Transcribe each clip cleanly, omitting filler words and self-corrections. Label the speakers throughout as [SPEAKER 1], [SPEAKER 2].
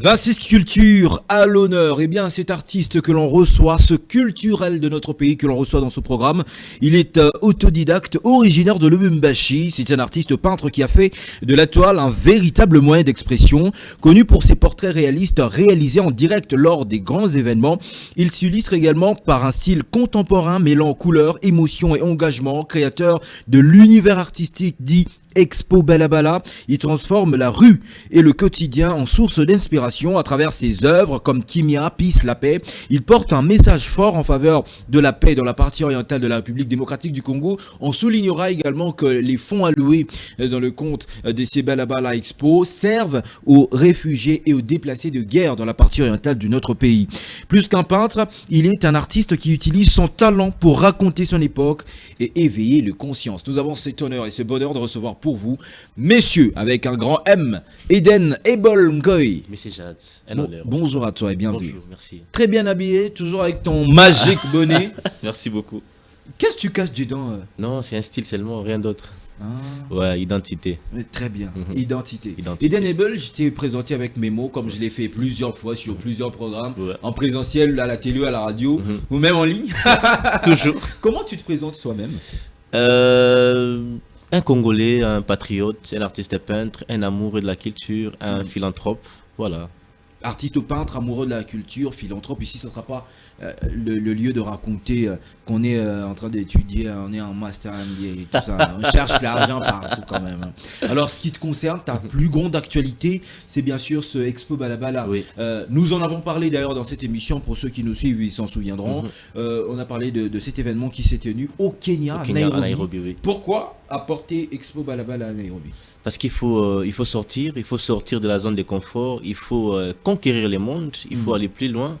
[SPEAKER 1] 26 Culture à l'honneur. Eh bien, cet artiste que l'on reçoit, ce culturel de notre pays que l'on reçoit dans ce programme, il est autodidacte, originaire de Lubumbashi. C'est un artiste peintre qui a fait de la toile un véritable moyen d'expression, connu pour ses portraits réalistes réalisés en direct lors des grands événements. Il s'illustre également par un style contemporain mêlant couleurs, émotions et engagement, créateur de l'univers artistique dit Expo Balabala. Il transforme la rue et le quotidien en source d'inspiration à travers ses œuvres comme Kimia, Peace, la paix. Il porte un message fort en faveur de la paix dans la partie orientale de la République démocratique du Congo. On soulignera également que les fonds alloués dans le compte de ces Balabala Expo servent aux réfugiés et aux déplacés de guerre dans la partie orientale de notre pays. Plus qu'un peintre, il est un artiste qui utilise son talent pour raconter son époque et éveiller les consciences. Nous avons cet honneur et ce bonheur de recevoir pour vous, messieurs, avec un grand M, Eden Ebol Ngoy.
[SPEAKER 2] Monsieur Jad, un honneur.
[SPEAKER 1] Bonjour à toi et bienvenue.
[SPEAKER 2] Bonjour, merci.
[SPEAKER 1] Très bien habillé, toujours avec ton magique bonnet.
[SPEAKER 2] Merci beaucoup.
[SPEAKER 1] Qu'est-ce que tu caches dedans
[SPEAKER 2] Non, c'est un style seulement, rien d'autre.
[SPEAKER 1] Ah.
[SPEAKER 2] Ouais, identité.
[SPEAKER 1] Très bien, identité.
[SPEAKER 2] Identité.
[SPEAKER 1] Eden Ebol, je t'ai présenté avec mes mots, comme je l'ai fait plusieurs fois sur plusieurs programmes,
[SPEAKER 2] Ouais.
[SPEAKER 1] en présentiel, à la télé, à la radio, ou même en ligne.
[SPEAKER 2] Toujours.
[SPEAKER 1] Comment tu te présentes toi-même?
[SPEAKER 2] Un Congolais, un patriote, un artiste peintre, un amoureux de la culture, un philanthrope, voilà.
[SPEAKER 1] Artiste peintre, amoureux de la culture, philanthrope. Ici, ce ne sera pas le lieu de raconter qu'on est en train d'étudier, on est en master MBA et tout ça. On cherche l'argent partout quand même. Alors, ce qui te concerne, ta plus grande actualité, c'est bien sûr ce Expo Balabala.
[SPEAKER 2] Oui.
[SPEAKER 1] Nous en avons parlé d'ailleurs dans cette émission, pour ceux qui nous suivent, ils s'en souviendront. On a parlé de cet événement qui s'est tenu au Kenya,
[SPEAKER 2] Au Kenya,
[SPEAKER 1] à Nairobi.
[SPEAKER 2] à Nairobi, oui.
[SPEAKER 1] Pourquoi apporter Expo Balabala à Nairobi?
[SPEAKER 2] Parce qu'il faut sortir, de la zone de confort, il faut conquérir le monde, il faut aller plus loin.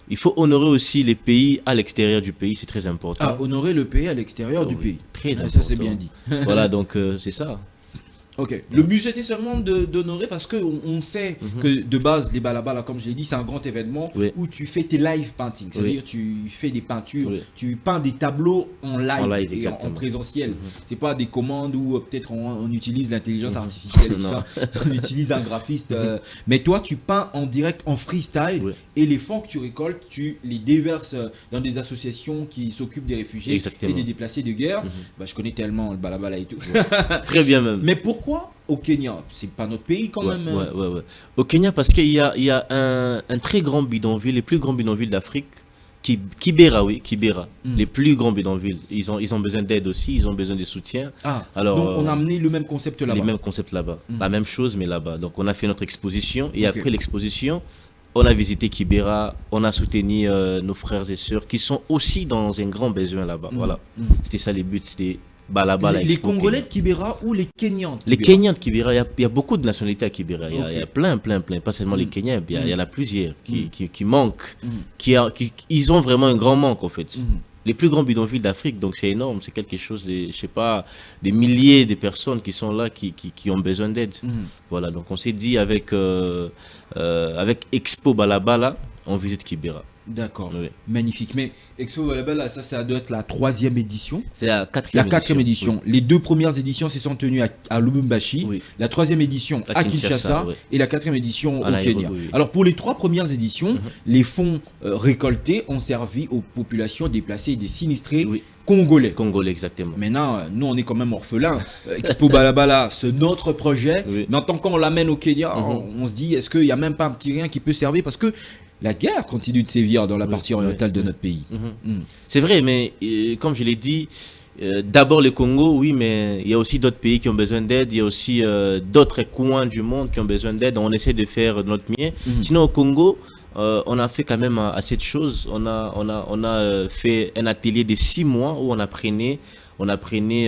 [SPEAKER 2] Il faut honorer aussi les pays à l'extérieur du pays, c'est très important.
[SPEAKER 1] Ah, honorer le pays à l'extérieur du
[SPEAKER 2] Oui,
[SPEAKER 1] pays.
[SPEAKER 2] très
[SPEAKER 1] Ça,
[SPEAKER 2] important.
[SPEAKER 1] c'est bien dit.
[SPEAKER 2] Voilà, donc c'est ça.
[SPEAKER 1] Ok. Le but c'était seulement d'honorer parce que on sait que de base les balabala, comme je l'ai dit, c'est un grand événement
[SPEAKER 2] Oui.
[SPEAKER 1] où tu fais tes live paintings, c'est-à-dire tu fais des peintures, tu peins des tableaux en live,
[SPEAKER 2] En live,
[SPEAKER 1] et en
[SPEAKER 2] exactement.
[SPEAKER 1] présentiel. C'est pas des commandes où peut-être on utilise l'intelligence artificielle et tout
[SPEAKER 2] Non.
[SPEAKER 1] ça. On utilise un graphiste. Mais toi tu peins en direct, en freestyle,
[SPEAKER 2] Oui.
[SPEAKER 1] et les fonds que tu récoltes, tu les déverses dans des associations qui s'occupent des réfugiés
[SPEAKER 2] Exactement.
[SPEAKER 1] et des déplacés de guerre. Bah, je connais tellement le balabala et tout.
[SPEAKER 2] Très bien même.
[SPEAKER 1] Mais pourquoi au Kenya? C'est pas notre pays quand même.
[SPEAKER 2] Ouais. Au Kenya, parce qu'il y a un très grand bidonville, les plus grands bidonvilles d'Afrique, Kibera. Les plus grands bidonvilles. Ils ont besoin d'aide aussi, ils ont besoin de soutien.
[SPEAKER 1] Ah,
[SPEAKER 2] Alors,
[SPEAKER 1] donc on a amené le même concept là-bas.
[SPEAKER 2] les mêmes concepts là-bas. La même chose, mais là-bas. Donc on a fait notre exposition et
[SPEAKER 1] Ok.
[SPEAKER 2] après l'exposition, on a visité Kibera, on a soutenu nos frères et sœurs qui sont aussi dans un grand besoin là-bas. Voilà. C'était ça les buts, c'était Balabala
[SPEAKER 1] Les
[SPEAKER 2] Expo
[SPEAKER 1] Congolais
[SPEAKER 2] Kenya.
[SPEAKER 1] de Kibera ou les Kenyans de
[SPEAKER 2] Les
[SPEAKER 1] Kibera?
[SPEAKER 2] Kenyans de Kibera, il y a beaucoup de nationalités à Kibera. Il y a plein, pas seulement les Kenyans, il y en a plusieurs qui manquent, ils ont vraiment un grand manque en fait. Les plus grands bidonvilles d'Afrique, donc c'est énorme, c'est quelque chose de, je sais pas, des milliers de personnes qui sont là, qui ont besoin d'aide. Voilà, donc on s'est dit avec Expo Balabala, on visite Kibera.
[SPEAKER 1] D'accord,
[SPEAKER 2] Oui.
[SPEAKER 1] magnifique. Mais Expo Balabala, ça doit être la 3e édition.
[SPEAKER 2] C'est la
[SPEAKER 1] La
[SPEAKER 2] quatrième
[SPEAKER 1] 4e édition. Les 2 premières éditions se sont tenues à Lubumbashi.
[SPEAKER 2] Oui.
[SPEAKER 1] La 3e édition
[SPEAKER 2] À
[SPEAKER 1] à
[SPEAKER 2] Kinshasa,
[SPEAKER 1] Kinshasa.
[SPEAKER 2] oui.
[SPEAKER 1] Et la 4e édition
[SPEAKER 2] À
[SPEAKER 1] au
[SPEAKER 2] Nairobi,
[SPEAKER 1] Kenya.
[SPEAKER 2] oui.
[SPEAKER 1] Alors pour les 3 premières éditions, les fonds récoltés ont servi aux populations déplacées et des sinistrés
[SPEAKER 2] Oui.
[SPEAKER 1] congolais.
[SPEAKER 2] Congolais, exactement.
[SPEAKER 1] Maintenant, nous, on est quand même orphelins. Expo Balabala, c'est notre projet.
[SPEAKER 2] Oui.
[SPEAKER 1] Mais en tant qu'on l'amène au Kenya, on se dit, est-ce qu'il n'y a même pas un petit rien qui peut servir? Parce que la guerre continue de sévir dans la partie orientale de notre pays.
[SPEAKER 2] C'est vrai, mais comme je l'ai dit, d'abord le Congo, oui, mais il y a aussi d'autres pays qui ont besoin d'aide, il y a aussi d'autres coins du monde qui ont besoin d'aide. On essaie de faire de notre mieux. Sinon, au Congo, on a fait quand même assez de choses. On a fait un atelier de 6 mois où on apprenait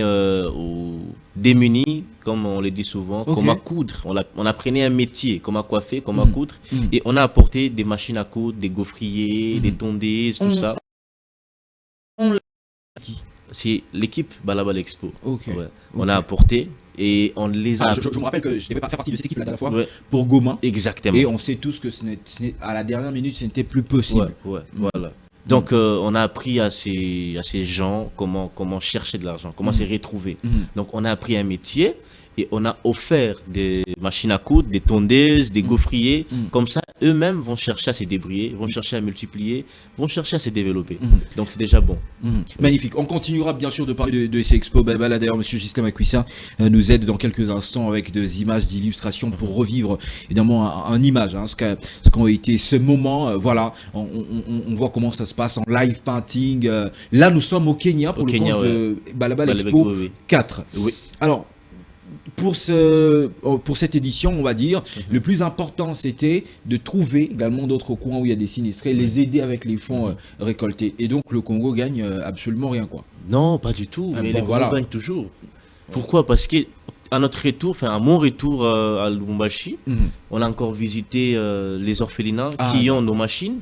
[SPEAKER 2] aux démunis, comme on le dit souvent, comment coudre. On apprenait un métier, comment coiffer, comment coudre. Et on a apporté des machines à coudre, des gaufriers, des tondeuses, tout ça. C'est l'équipe Balabala Expo.
[SPEAKER 1] Ok.
[SPEAKER 2] Ouais. On a apporté et on les a...
[SPEAKER 1] Je me rappelle que je devais pas faire partie de cette équipe la dernière fois
[SPEAKER 2] Ouais.
[SPEAKER 1] pour Goma.
[SPEAKER 2] Exactement.
[SPEAKER 1] Et on sait tous que à la dernière minute, ce n'était plus possible.
[SPEAKER 2] Voilà. Donc, on a appris à ces gens comment chercher de l'argent, comment se retrouver. Donc, on a appris un métier et on a offert des machines à coudre, des tondeuses, des gaufriers. Comme ça, eux-mêmes vont chercher à se débrouiller, vont chercher à multiplier, vont chercher à se développer. Donc c'est déjà bon.
[SPEAKER 1] Magnifique. On continuera bien sûr de parler de ces expos. Là d'ailleurs, monsieur Gislain Macuissa nous aide dans quelques instants avec des images d'illustrations pour revivre évidemment en image ce qu'ont été ce moment. Voilà, on voit comment ça se passe en live painting. Là, nous sommes au Kenya pour le compte de Balabala Expo 4.
[SPEAKER 2] Oui.
[SPEAKER 1] Alors, pour cette édition, on va dire, le plus important, c'était de trouver également d'autres coins où il y a des sinistrés, les aider avec les fonds récoltés. Et donc, le Congo gagne absolument rien, quoi.
[SPEAKER 2] Non, pas du tout. Mais les Congolais gagnent toujours. Pourquoi? Parce que à notre retour, à mon retour à Lubumbashi, on a encore visité les orphelinats qui ont nos machines.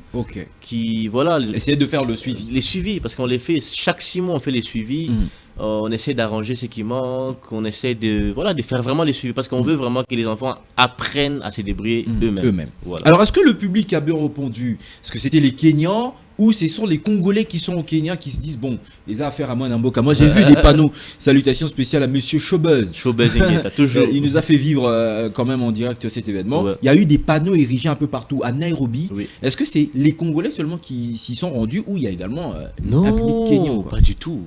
[SPEAKER 2] Qui, voilà.
[SPEAKER 1] Essayer de faire le suivi.
[SPEAKER 2] Les suivis, parce qu'on les fait, chaque 6 mois, on fait les suivis. On essaie d'arranger ce qui manque, on essaie de faire vraiment les suivis, parce qu'on veut vraiment que les enfants apprennent à se débrouiller eux-mêmes. Voilà.
[SPEAKER 1] Alors, est-ce que le public a bien répondu? Est-ce que c'était les Kenyans ou ce sont les Congolais qui sont au Kenya qui se disent, bon, les affaires à moi Namboka. Moi, j'ai vu des panneaux. Salutations spéciales à monsieur Showbuzz.
[SPEAKER 2] Showbuzz, toujours.
[SPEAKER 1] Il nous a fait vivre quand même en direct cet événement. Il y a eu des panneaux érigés un peu partout à Nairobi. Est-ce que c'est les Congolais seulement qui s'y sont rendus ou il y a également un public kenyan?
[SPEAKER 2] Pas du tout.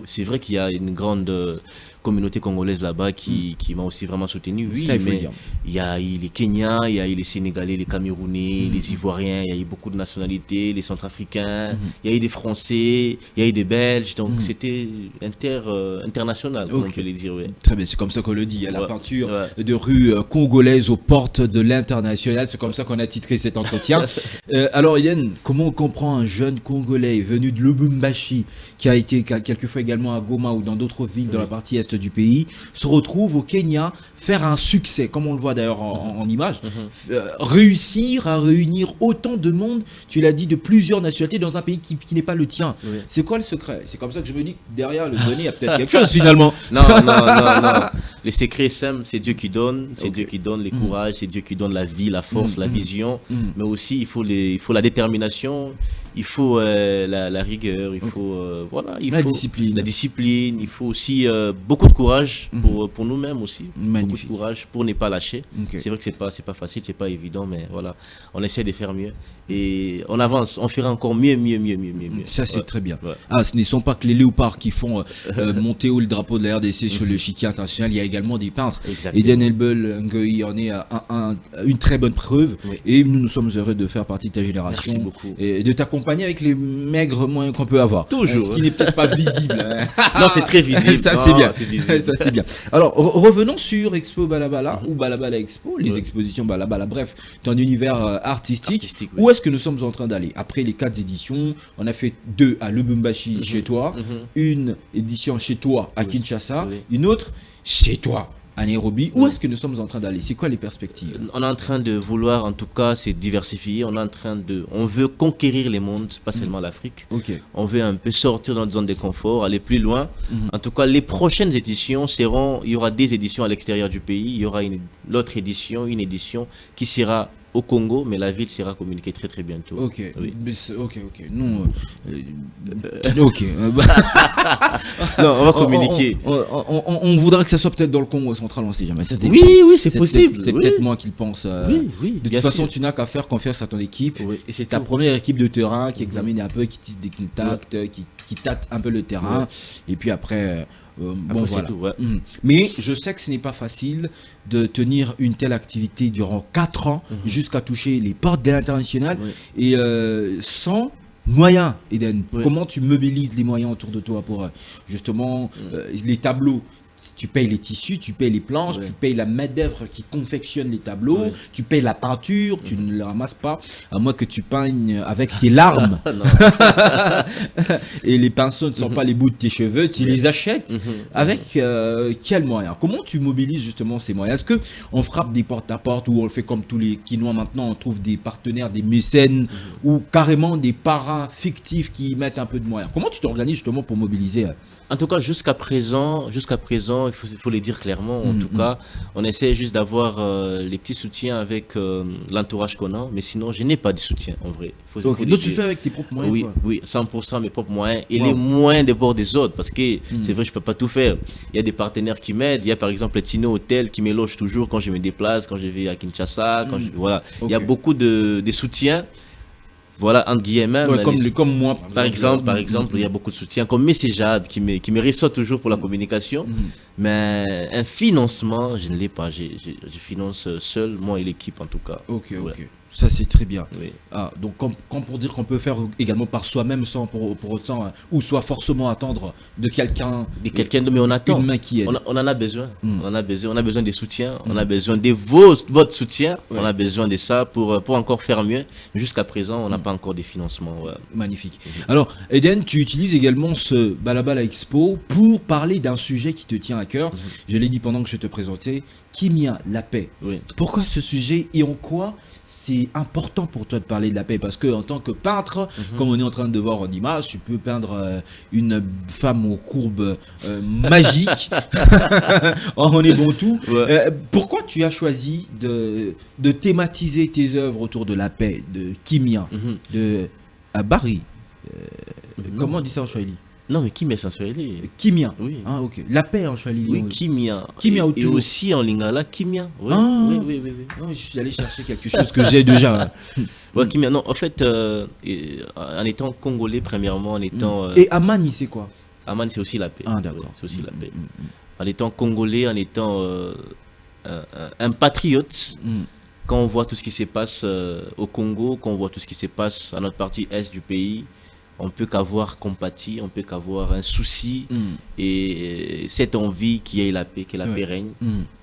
[SPEAKER 2] C'est vrai qu'il y a une grande communauté congolaise là-bas qui m'a aussi vraiment soutenu. Oui, mais il y a eu les Kenyans, il y a eu les Sénégalais, les Camerounais, les Ivoiriens, il y a eu beaucoup de nationalités, les Centrafricains, il y a eu des Français, il y a eu des Belges, donc c'était international, on peut le dire.
[SPEAKER 1] Très bien, c'est comme ça qu'on le dit. Il y a la peinture de rue congolaise aux portes de l'international, c'est comme ça qu'on a titré cet entretien. Alors Yann, comment on comprend un jeune Congolais venu de Lubumbashi, qui a été quelquefois également à Goma ou dans d'autres villes dans la partie est du pays, se retrouve au Kenya, faire un succès, comme on le voit d'ailleurs en image, réussir à réunir autant de monde, tu l'as dit, de plusieurs nationalités dans un pays qui n'est pas le tien. C'est quoi le secret? C'est comme ça que je me dis que derrière le donné, il y a peut-être quelque chose finalement.
[SPEAKER 2] Non. Les secrets simples, c'est Dieu qui donne, c'est Dieu qui donne les courages, c'est Dieu qui donne la vie, la force, la vision, mais aussi il faut la détermination. Il faut la rigueur, il faut la discipline, il faut aussi beaucoup de courage pour nous-mêmes aussi.
[SPEAKER 1] Magnifique.
[SPEAKER 2] Beaucoup de courage pour ne pas lâcher. C'est vrai que c'est pas facile, c'est pas évident, mais voilà, on essaie de faire mieux et on avance, on fera encore mieux.
[SPEAKER 1] Ça c'est très bien. Ce ne sont pas que les léopards qui font monter haut le drapeau de la RDC sur le chiquier international, il y a également des peintres. Eden Elbel Ngoyi en est une très bonne preuve et nous sommes heureux de faire partie de ta génération.
[SPEAKER 2] Merci beaucoup.
[SPEAKER 1] Et de t'accompagner avec les maigres moyens qu'on peut avoir.
[SPEAKER 2] Toujours.
[SPEAKER 1] Ce qui n'est peut-être pas visible.
[SPEAKER 2] Non, c'est très visible.
[SPEAKER 1] Ça, c'est bien. Ça, c'est bien. Alors, revenons sur Expo Balabala ou Balabala Expo, les expositions Balabala, bref, ton univers artistique. Où est-ce que nous sommes en train d'aller? Après les 4 éditions, on a fait 2 à Lubumbashi chez toi, une édition chez toi à Kinshasa, une autre chez toi à Nairobi. Où est-ce que nous sommes en train d'aller? C'est quoi les perspectives?
[SPEAKER 2] On est en train de vouloir, en tout cas, se diversifier. On veut conquérir les mondes, pas seulement l'Afrique. On veut un peu sortir de notre zone de confort, aller plus loin. En tout cas, les prochaines éditions il y aura des éditions à l'extérieur du pays. Il y aura une édition qui sera au Congo, mais la ville sera communiquée très très bientôt.
[SPEAKER 1] Non,
[SPEAKER 2] non, on va communiquer.
[SPEAKER 1] On voudrait que ça soit peut-être dans le Congo central, on sait jamais.
[SPEAKER 2] Oui, c'est possible.
[SPEAKER 1] C'est peut-être moi qui le pense.
[SPEAKER 2] Oui,
[SPEAKER 1] de toute façon, tu n'as qu'à faire confiance à ton équipe. Et c'est ta première équipe de terrain qui examine un peu, qui tisse des contacts, qui tâte un peu le terrain. Et puis après... voilà.
[SPEAKER 2] Tout,
[SPEAKER 1] Mais je sais que ce n'est pas facile de tenir une telle activité durant 4 ans jusqu'à toucher les portes de l'international et sans moyens, Eden. Comment tu mobilises les moyens autour de toi pour justement les tableaux? Tu payes les tissus, tu payes les planches, tu payes la main-d'œuvre qui confectionne les tableaux, tu payes la peinture, tu ne le ramasses pas, à moins que tu peignes avec tes larmes. Et les pinceaux ne sont pas les bouts de tes cheveux, tu les achètes. Avec quels moyens? Comment tu mobilises justement ces moyens? Est-ce qu'on frappe des porte-à-porte ou on le fait comme tous les Quinois maintenant, on trouve des partenaires, des mécènes ou carrément des parrains fictifs qui mettent un peu de moyens? Comment tu t'organises justement pour mobiliser?
[SPEAKER 2] En tout cas, jusqu'à présent, présent, il faut le dire clairement. En tout cas, on essaie juste d'avoir les petits soutiens avec l'entourage qu'on a, mais sinon, je n'ai pas de soutien en vrai.
[SPEAKER 1] Donc tu fais avec tes propres moyens?
[SPEAKER 2] Oui,
[SPEAKER 1] toi.
[SPEAKER 2] oui, 100% mes propres moyens et les moyens des bords des autres, parce que c'est vrai, je peux pas tout faire. Il y a des partenaires qui m'aident. Il y a par exemple le Tino Hotel qui me loge toujours quand je me déplace, quand je vais à Kinshasa, voilà. Il y a beaucoup de soutien. Voilà, entre guillemets.
[SPEAKER 1] Ouais, comme moi.
[SPEAKER 2] Par exemple, il y a beaucoup de soutien, comme Messi Jade qui me reçoit toujours pour la communication. Mais un financement, je ne l'ai pas. Je finance seul, moi et l'équipe en tout cas.
[SPEAKER 1] Ok.
[SPEAKER 2] Ouais.
[SPEAKER 1] Ça, c'est très bien.
[SPEAKER 2] Oui.
[SPEAKER 1] Ah, donc, comme pour dire qu'on peut faire également par soi-même sans pour autant, ou soit forcément attendre de quelqu'un.
[SPEAKER 2] Mais on attend.
[SPEAKER 1] Une main qui aide.
[SPEAKER 2] On en a besoin. On en a besoin. On a besoin des soutiens. On a besoin de votre soutien. On a besoin de ça pour encore faire mieux. Mais jusqu'à présent, on n'a pas encore des financements. Ouais.
[SPEAKER 1] Magnifique. Alors, Eden, tu utilises également ce Balabala Expo pour parler d'un sujet qui te tient à cœur. Je l'ai dit pendant que je te présentais. Kimia, la paix.
[SPEAKER 2] Oui.
[SPEAKER 1] Pourquoi ce sujet et en quoi c'est important pour toi de parler de la paix? Parce que en tant que peintre, comme on est en train de voir en image, tu peux peindre une femme aux courbes magiques. On est bon tout.
[SPEAKER 2] Ouais.
[SPEAKER 1] Pourquoi tu as choisi de thématiser tes œuvres autour de la paix, de Kimia, de Barry? Comment on dit ça en Swahili?
[SPEAKER 2] Non, mais Kimia, c'est en Swahili.
[SPEAKER 1] Kimia.
[SPEAKER 2] Oui.
[SPEAKER 1] Ah, ok. La paix en Swahili.
[SPEAKER 2] Oui, Kimia.
[SPEAKER 1] Kimia
[SPEAKER 2] et aussi en lingala, Kimia. Oui,
[SPEAKER 1] Ah.
[SPEAKER 2] oui.
[SPEAKER 1] Non, je suis allé chercher quelque chose que j'ai déjà.
[SPEAKER 2] Ouais, Kimia, non, en fait, en étant congolais, premièrement, en étant.
[SPEAKER 1] Et Amani, c'est quoi?
[SPEAKER 2] Amani, c'est aussi la paix.
[SPEAKER 1] Ah, d'accord.
[SPEAKER 2] Ouais, c'est aussi la paix. En étant congolais, en étant un patriote, quand on voit tout ce qui se passe au Congo, quand on voit tout ce qui se passe à notre partie est du pays, on peut qu'avoir compatie, on peut qu'avoir un souci et cette envie qu'il y ait la paix, que la paix règne.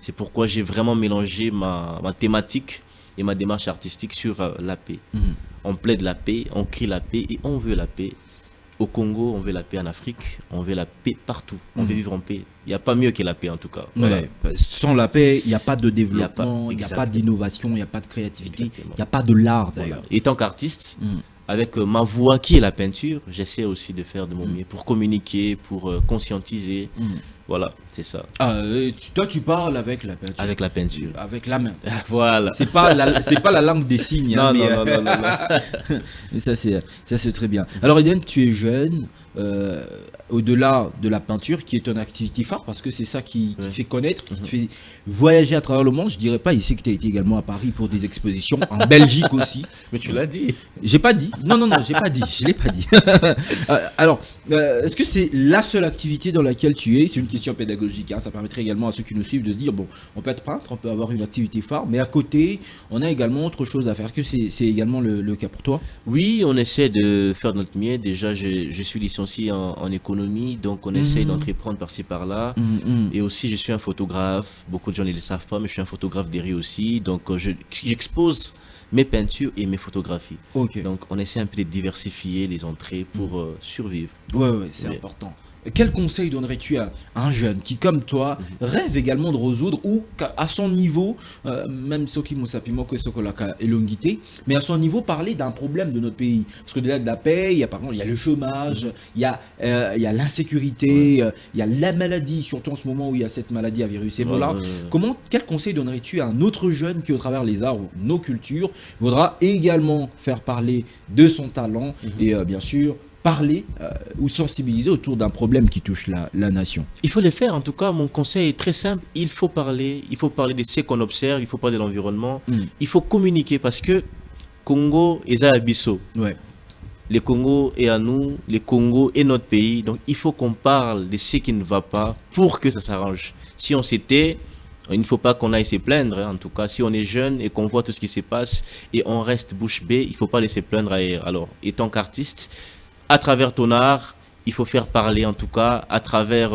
[SPEAKER 2] C'est pourquoi j'ai vraiment mélangé ma thématique et ma démarche artistique sur la paix. On plaide la paix, on crie la paix et on veut la paix. Au Congo, on veut la paix en Afrique, on veut la paix partout. On veut vivre en paix. Il n'y a pas mieux que la paix en tout cas. Voilà.
[SPEAKER 1] Sans la paix, il n'y a pas de développement, il n'y a pas d'innovation, il n'y a pas de créativité, il n'y a pas de l'art d'ailleurs.
[SPEAKER 2] Voilà. Et tant qu'artiste, avec ma voix qui est la peinture, j'essaie aussi de faire de mon mieux pour communiquer, pour conscientiser. Voilà, c'est ça.
[SPEAKER 1] Ah, toi, tu parles avec la peinture.
[SPEAKER 2] Avec la peinture.
[SPEAKER 1] Avec la main.
[SPEAKER 2] Voilà.
[SPEAKER 1] C'est pas la langue des signes.
[SPEAKER 2] Non,
[SPEAKER 1] hein,
[SPEAKER 2] non.
[SPEAKER 1] Mais ça, c'est très bien. Alors, Eden, tu es jeune. Au-delà de la peinture, qui est ton activité phare, parce que c'est ça qui te fait connaître, qui te fait voyager à travers le monde. Je dirais pas ici que tu as été également à Paris pour des expositions, en Belgique aussi.
[SPEAKER 2] Mais tu l'as dit.
[SPEAKER 1] J'ai pas dit. Non, j'ai pas dit. Je l'ai pas dit. Alors, est-ce que c'est la seule activité dans laquelle tu es? C'est une question pédagogique. Hein. Ça permettrait également à ceux qui nous suivent de se dire, bon, on peut être peintre, on peut avoir une activité phare, mais à côté, on a également autre chose à faire. Est-ce que c'est également le cas pour toi?
[SPEAKER 2] Oui, on essaie de faire notre mieux. Déjà, je suis licencié en économie, donc on essaie d'entreprendre par-ci par-là. Et aussi, je suis un photographe. Beaucoup de gens ne le savent pas, mais je suis un photographe des rues aussi. Donc, j'expose mes peintures et mes photographies.
[SPEAKER 1] Ok.
[SPEAKER 2] Donc, on essaie un peu de diversifier les entrées pour survivre.
[SPEAKER 1] Ouais, c'est important. Quel conseil donnerais-tu à un jeune qui, comme toi, rêve également de résoudre ou à son niveau, même ceux qui m'ont sapiment que ce qu'on a élongité, mais à son niveau parler d'un problème de notre pays? Parce que déjà de la paix, il y a par exemple, il y a le chômage, il y a l'insécurité, il y a la maladie, surtout en ce moment où il y a cette maladie à virus Ebola. Quel conseil donnerais-tu à un autre jeune qui, au travers les arts ou nos cultures, voudra également faire parler de son talent et bien sûr parler ou sensibiliser autour d'un problème qui touche la nation?
[SPEAKER 2] Il faut le faire. En tout cas, mon conseil est très simple. Il faut parler de ce qu'on observe, il faut parler de l'environnement, il faut communiquer parce que Congo est à Abisso.
[SPEAKER 1] Ouais.
[SPEAKER 2] Le Congo est à nous, le Congo est notre pays. Donc, il faut qu'on parle de ce qui ne va pas pour que ça s'arrange. Si on s'était, il ne faut pas qu'on aille se plaindre. Hein. En tout cas, si on est jeune et qu'on voit tout ce qui se passe et on reste bouche bée, il ne faut pas laisser plaindre ailleurs. Alors, étant qu'artiste, à travers ton art, il faut faire parler en tout cas, à travers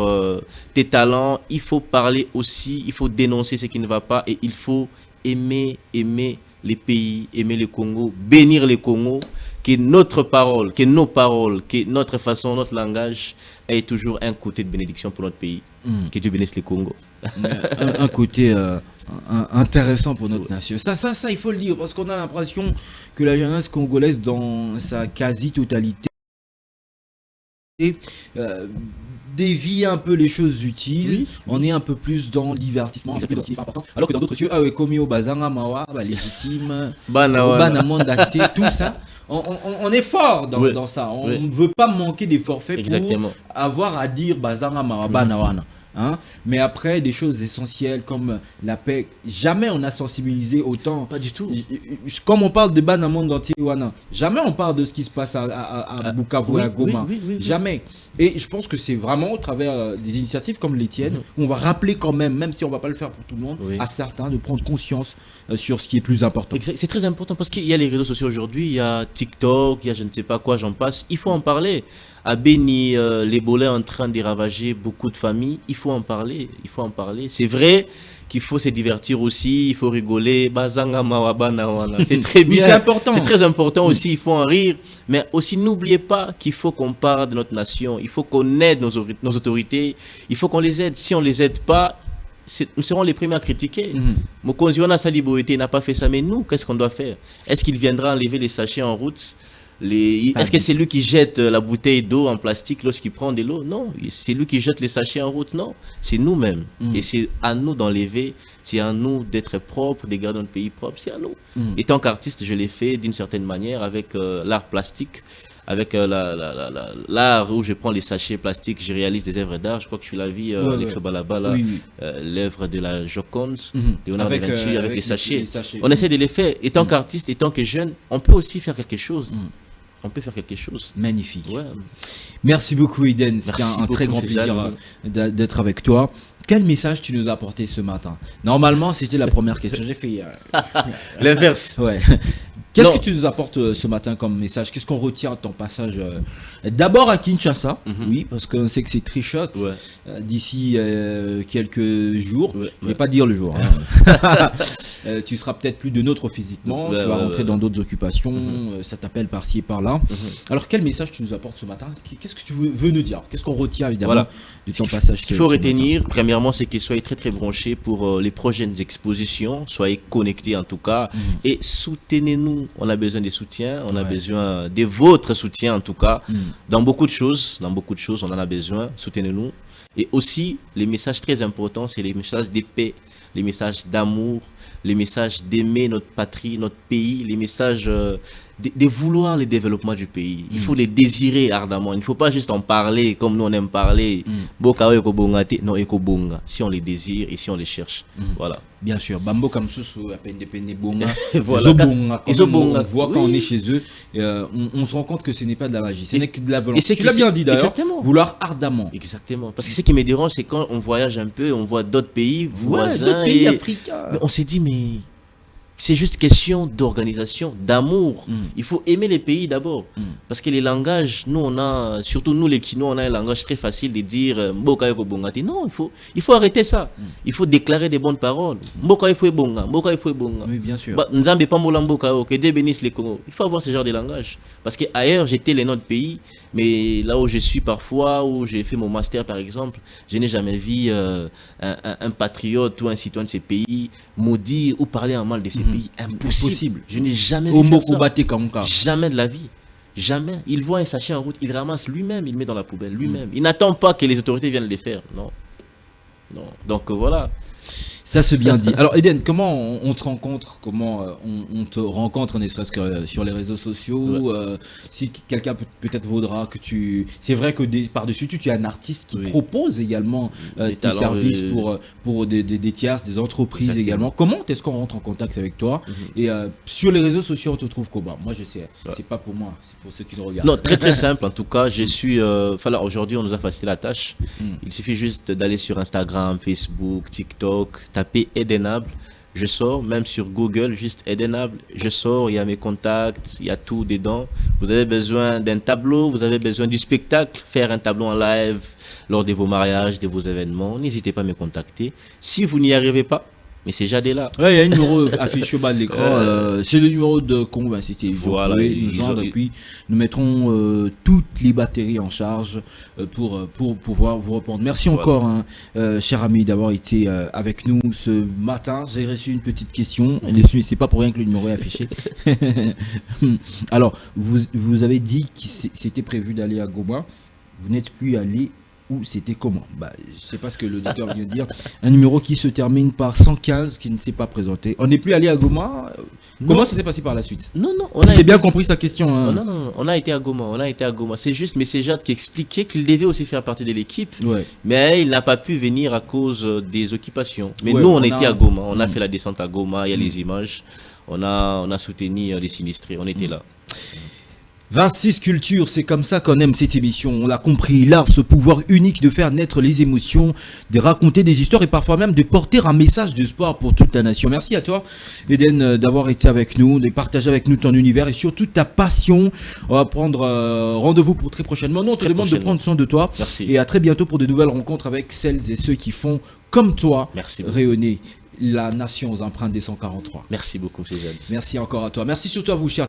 [SPEAKER 2] tes talents, il faut parler aussi, il faut dénoncer ce qui ne va pas et il faut aimer les pays, aimer le Congo, bénir le Congo, que notre parole, que nos paroles, que notre façon, notre langage ait toujours un côté de bénédiction pour notre pays. Que Dieu bénisse le Congo.
[SPEAKER 1] un côté intéressant pour notre nation. Ça, il faut le dire, parce qu'on a l'impression que la jeunesse congolaise, dans sa quasi-totalité, dévie un peu les choses utiles,
[SPEAKER 2] Oui.
[SPEAKER 1] on est un peu plus dans le divertissement,
[SPEAKER 2] Exactement.
[SPEAKER 1] ce qui n'est pas important. Alors que dans d'autres cieux, comme au Bazanga Mawa, légitime,
[SPEAKER 2] Banawana.
[SPEAKER 1] Banamon d'acté, tout ça. On est fort
[SPEAKER 2] Oui.
[SPEAKER 1] dans ça. On
[SPEAKER 2] Oui.
[SPEAKER 1] ne veut pas manquer des forfaits
[SPEAKER 2] Exactement.
[SPEAKER 1] pour avoir à dire Bazanga Mawa, Banawana. Hein? Mais après, des choses essentielles comme la paix, jamais on a sensibilisé autant.
[SPEAKER 2] Pas du tout.
[SPEAKER 1] Comme on parle de Banamon dans Tijuana, jamais on parle de ce qui se passe à Bukavu et à Goma.
[SPEAKER 2] Oui.
[SPEAKER 1] Jamais. Et je pense que c'est vraiment au travers des initiatives comme les tiennes, où on va rappeler quand même si on ne va pas le faire pour tout le monde,
[SPEAKER 2] Oui.
[SPEAKER 1] à certains de prendre conscience sur ce qui est plus important.
[SPEAKER 2] C'est très important parce qu'il y a les réseaux sociaux aujourd'hui, il y a TikTok, il y a je ne sais pas quoi, j'en passe. Il faut en parler. À Beni, l'Ebola est en train de ravager beaucoup de familles. Il faut en parler. Il faut en parler. C'est vrai qu'il faut se divertir aussi, il faut rigoler. Bazanga mawabana wana. C'est très bien.
[SPEAKER 1] Oui, c'est important.
[SPEAKER 2] C'est très important aussi, il faut en rire. Mais aussi, n'oubliez pas qu'il faut qu'on parle de notre nation. Il faut qu'on aide nos autorités. Il faut qu'on les aide. Si on ne les aide pas, nous serons les premiers à critiquer. Mokonzi Wana Saliboité n'a pas fait ça, mais nous, qu'est-ce qu'on doit faire? Est-ce qu'il viendra enlever les sachets en route? Est-ce que c'est lui qui jette la bouteille d'eau en plastique lorsqu'il prend de l'eau? Non. C'est lui qui jette les sachets en route? Non. C'est nous-mêmes. Et c'est à nous d'enlever, c'est à nous d'être propres, de garder notre pays propre, c'est à nous. Et tant qu'artiste, je l'ai fait d'une certaine manière avec l'art plastique, avec l'art où je prends les sachets plastiques, je réalise des œuvres d'art. Je crois que tu l'as vu, Alex Balaba, l'œuvre de la Joconde, Léonard da Vinci, avec les sachets. On essaie de les faire. Et tant qu'artiste, et tant que jeune, on peut aussi faire quelque chose. On peut faire quelque chose.
[SPEAKER 1] Magnifique.
[SPEAKER 2] Ouais.
[SPEAKER 1] Merci beaucoup, Eden. C'était un très grand
[SPEAKER 2] beaucoup,
[SPEAKER 1] plaisir d'être avec toi. Quel message tu nous as apporté ce matin? Normalement, c'était la première question. J'ai fait
[SPEAKER 2] l'inverse.
[SPEAKER 1] Ouais. Qu'est-ce que tu nous apportes ce matin comme message? Qu'est-ce qu'on retient de ton passage d'abord à Kinshasa? Oui, parce qu'on sait que c'est très short d'ici quelques jours. Je vais pas dire le jour. Hein. Tu seras peut-être plus de nôtre physiquement. Tu vas rentrer dans d'autres occupations. Ça t'appelle par-ci et par-là. Alors, quel message tu nous apportes ce matin? Qu'est-ce que tu veux nous dire? Qu'est-ce qu'on retient évidemment de ton passage?
[SPEAKER 2] Ce qu'il faut retenir, premièrement, c'est qu'ils soient très très branchés pour les prochaines expositions. Soyez connectés en tout cas. Et soutenez-nous. On a besoin des soutiens, on a besoin de votre soutien en tout cas. Dans beaucoup de choses, on en a besoin. Soutenez-nous. Et aussi, les messages très importants, c'est les messages de paix, les messages d'amour, les messages d'aimer notre patrie, notre pays, les messages de vouloir le développement du pays. Il faut les désirer ardemment. Il ne faut pas juste en parler comme nous on aime parler. Non, si on les désire et si on les cherche. Voilà.
[SPEAKER 1] Bien sûr. Bambo Kamsusu, à peine de bonga.
[SPEAKER 2] Voilà.
[SPEAKER 1] On voit quand on est chez eux, on se rend compte que ce n'est pas de la magie, ce n'est que de la volonté. Tu l'as bien dit d'ailleurs. Vouloir ardemment.
[SPEAKER 2] Exactement. Parce que ce qui me dérange, c'est quand on voyage un peu, on voit d'autres pays voisins.
[SPEAKER 1] D'autres pays africains.
[SPEAKER 2] On s'est dit, mais c'est juste question d'organisation, d'amour. Il faut aimer les pays d'abord. Parce que les langages, nous on a, surtout nous les Kino, on a un langage très facile de dire Mboka Eko Bongati. Non, il faut arrêter ça. Il faut déclarer des bonnes paroles. Mboka Eko Bonga, Mboka Eko Bonga.
[SPEAKER 1] Oui, bien sûr.
[SPEAKER 2] Nzambe Pambola Mboka, que Dieu bénisse les Congo. Il faut avoir ce genre de langage. Parce qu'ailleurs, j'étais les notre pays, mais là où je suis parfois, où j'ai fait mon master par exemple, je n'ai jamais vu un patriote ou un citoyen de ces pays maudire ou parler en mal de ces pays. Impossible. Je n'ai jamais vu ça. Jamais de la vie. Jamais. Il voit un sachet en route, il ramasse lui-même, il met dans la poubelle lui-même. Il n'attend pas que les autorités viennent le faire. Non. Donc voilà.
[SPEAKER 1] Ça c'est bien dit. Alors Eden, comment on te rencontre? Comment on te rencontre, ne serait-ce que sur les réseaux sociaux? Si quelqu'un peut-être vaudra que tu... C'est vrai que par-dessus tu es un artiste qui propose également des services pour des tierces, des entreprises. Exactement. Également. Comment est-ce qu'on rentre en contact avec toi? Et sur les réseaux sociaux, on te trouve comment? Moi je sais, c'est pas pour moi, c'est pour ceux qui nous regardent.
[SPEAKER 2] Non, très très simple en tout cas. Je suis... aujourd'hui on nous a facilité la tâche. Il suffit juste d'aller sur Instagram, Facebook, TikTok, taper Edenable, je sors, même sur Google, juste Edenable, je sors, il y a mes contacts, il y a tout dedans. Vous avez besoin d'un tableau, vous avez besoin du spectacle, faire un tableau en live lors de vos mariages, de vos événements, n'hésitez pas à me contacter. Si vous n'y arrivez pas, mais c'est Jadé là.
[SPEAKER 1] Ouais, il y a un numéro affiché au bas de l'écran. C'est le numéro de Convincité.
[SPEAKER 2] Voilà.
[SPEAKER 1] Et puis nous mettrons toutes les batteries en charge pour pouvoir vous répondre. Merci encore, cher ami, d'avoir été avec nous ce matin. J'ai reçu une petite question. C'est pas pour rien que le numéro est affiché. Alors, vous avez dit que c'était prévu d'aller à Goma. Vous n'êtes plus allé ou c'était comment? Je sais pas ce que l'auditeur vient de dire. Un numéro qui se termine par 115 qui ne s'est pas présenté. On n'est plus allé à Goma. Comment ça s'est passé par la suite?
[SPEAKER 2] Non,
[SPEAKER 1] si j'ai bien compris sa question. Hein.
[SPEAKER 2] Non, on a été à Goma. C'est juste Messéjad qui expliquait qu'il devait aussi faire partie de l'équipe, mais il n'a pas pu venir à cause des occupations. Mais nous, on était à Goma. On a fait la descente à Goma. Il y a les images. On a soutenu les sinistrés. On était là.
[SPEAKER 1] 26 cultures, c'est comme ça qu'on aime cette émission. On l'a compris, l'art, ce pouvoir unique de faire naître les émotions, de raconter des histoires et parfois même de porter un message de espoir pour toute la nation. Merci à toi, Eden, d'avoir été avec nous, de partager avec nous ton univers et surtout ta passion. On va prendre rendez-vous pour très prochainement. Nous, on te demande de prendre soin de toi.
[SPEAKER 2] Merci.
[SPEAKER 1] Et à très bientôt pour de nouvelles rencontres avec celles et ceux qui font, comme toi, rayonner la nation aux empreintes des 143.
[SPEAKER 2] Merci beaucoup, César.
[SPEAKER 1] Merci encore à toi. Merci surtout à vous, chers